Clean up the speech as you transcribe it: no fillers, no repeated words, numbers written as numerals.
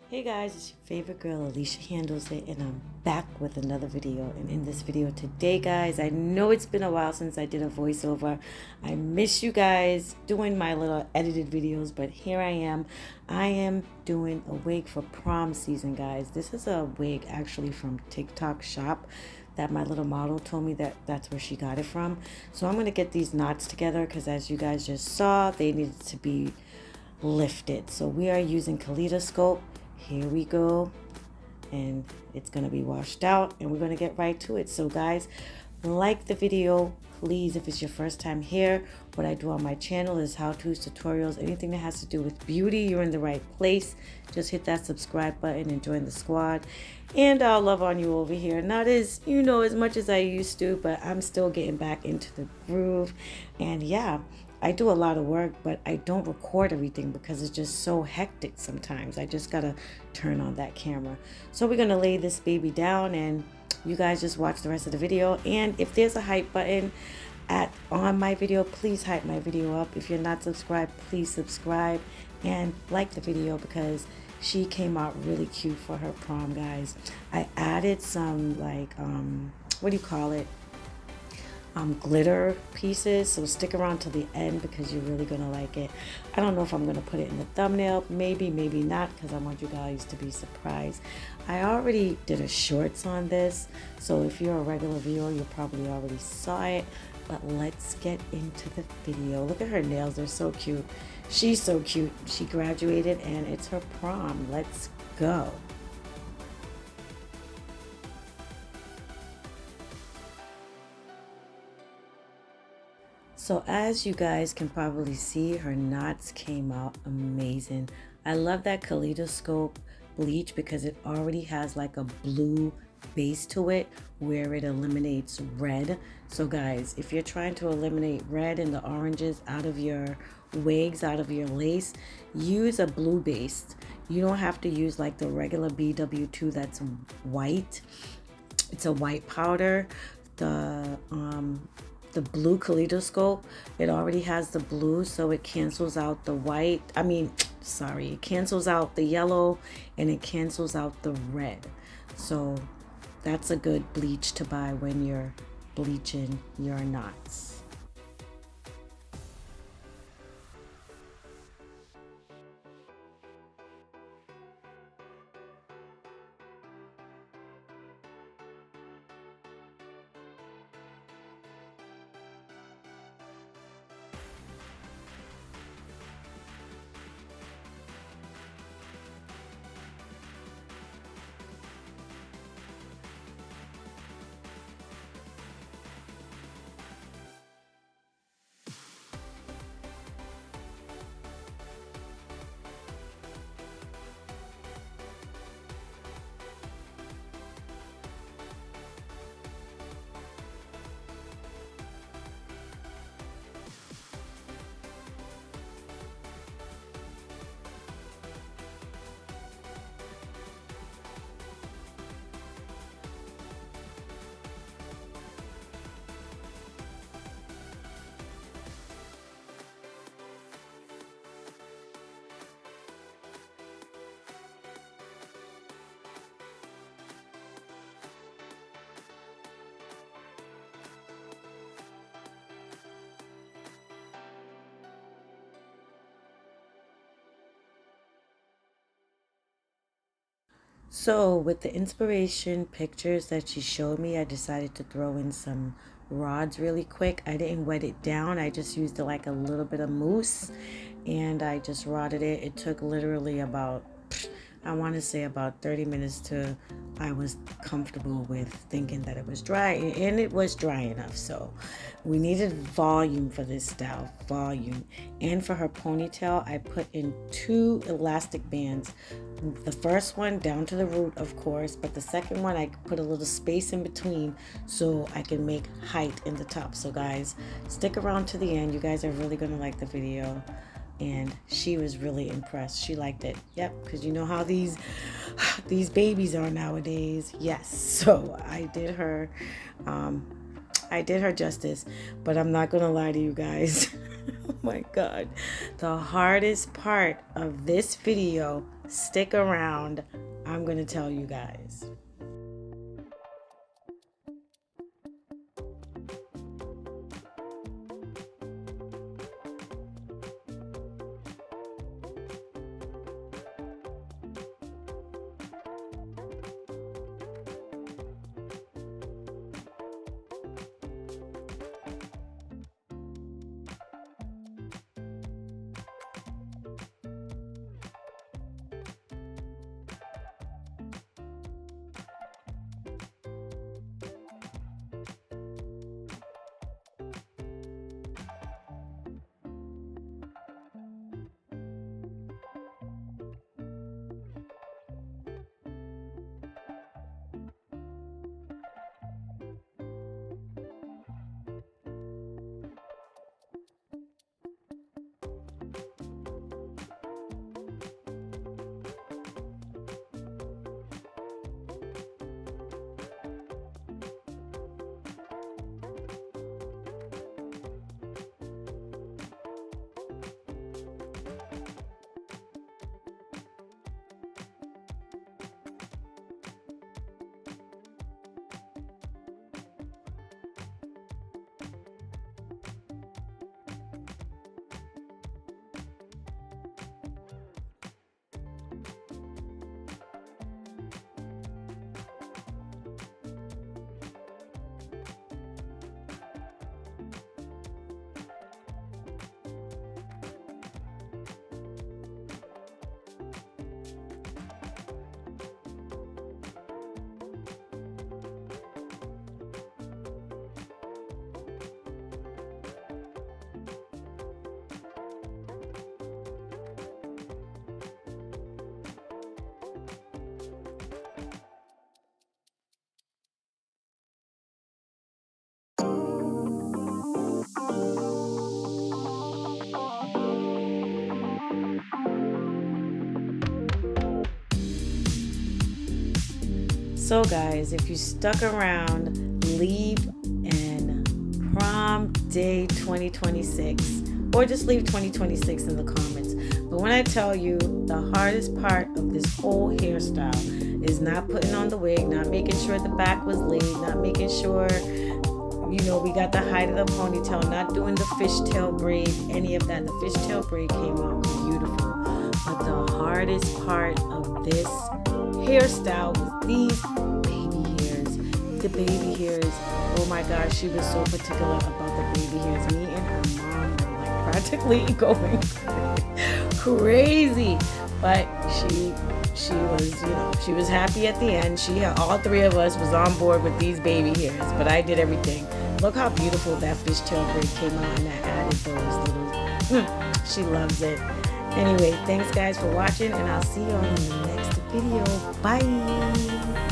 Hey guys, it's your favorite girl Alicia Handles It, and I'm back with another video. And in this video today, guys, I know it's been a while since I did a voiceover. I miss you guys doing my little edited videos, but here I am. I am doing a wig for prom season, guys. This is a wig actually from TikTok shop that my little model told me that's where she got it from. So I'm going to get these knots together because as you guys just saw, they needed to be lifted. So we are using kaleidoscope. Here we go, and it's gonna be washed out, and we're gonna get right to it. So guys, like the video, please. If it's your first time here, what I do on my channel is how-tos, tutorials, anything that has to do with beauty. You're in the right place. Just hit that subscribe button and join the squad, and I'll love on you over here. Not as as much as I used to, but I'm still getting back into the groove. And yeah, I do a lot of work, but I don't record everything because it's just so hectic sometimes. I just gotta turn on that camera. So we're gonna lay this baby down, and you guys just watch the rest of the video. And if there's a hype button on my video, please hype my video up. If you're not subscribed, please subscribe and like the video because she came out really cute for her prom, guys. I added some like what do you call it? Glitter pieces, so stick around to the end because you're really gonna like it. I don't know if I'm gonna put it in the thumbnail, maybe not, because I want you guys to be surprised. I already did a shorts on this, so if you're a regular viewer, you probably already saw it. But let's get into the video. Look at her nails, they're so cute. She's so cute. She graduated and it's her prom. Let's go. So as you guys can probably see, her knots came out amazing. I love that kaleidoscope bleach because it already has like a blue base to it where it eliminates red. So guys, if you're trying to eliminate red and the oranges out of your wigs, out of your lace, use a blue base. You don't have to use like the regular BW2 that's white. It's a white powder. The blue kaleidoscope, it already has the blue, so it cancels out the white. It cancels out the yellow and it cancels out the red. So that's a good bleach to buy when you're bleaching your knots. So with the inspiration pictures that she showed me, I decided to throw in some rods really quick. I didn't wet it down. I just used like a little bit of mousse and I just rodded it. It took literally about, I want to say about 30 minutes to I was comfortable with thinking that it was dry, and it was dry enough. So we needed volume for this style, volume. And for her ponytail, I put in 2 elastic bands. The first one down to the root, of course, but the second one I put a little space in between so I can make height in the top. So guys, stick around to the end. You guys are really gonna like the video. And she was really impressed. She liked it. Yep, because you know how these babies are nowadays. Yes, so I did her justice, but I'm not gonna lie to you guys. Oh my god, the hardest part of this video Stick around. I'm going to tell you guys. So guys, if you stuck around, leave and prom day 2026, or just leave 2026 in the comments. But when I tell you, the hardest part of this whole hairstyle is not putting on the wig, not making sure the back was laid, not making sure, you know, we got the height of the ponytail, not doing the fishtail braid, any of that. The fishtail braid came out beautiful. But the hardest part of this hairstyle was these baby hairs. The baby hairs, oh my gosh, she was so particular about the baby hairs. Me and her mom were like practically going crazy. But she was, you know, she was happy at the end. All three of us was on board with these baby hairs, but I did everything. Look how beautiful that fishtail braid came out, and I added those little, she loves it. Anyway, thanks guys for watching, and I'll see you all in the next video. Bye.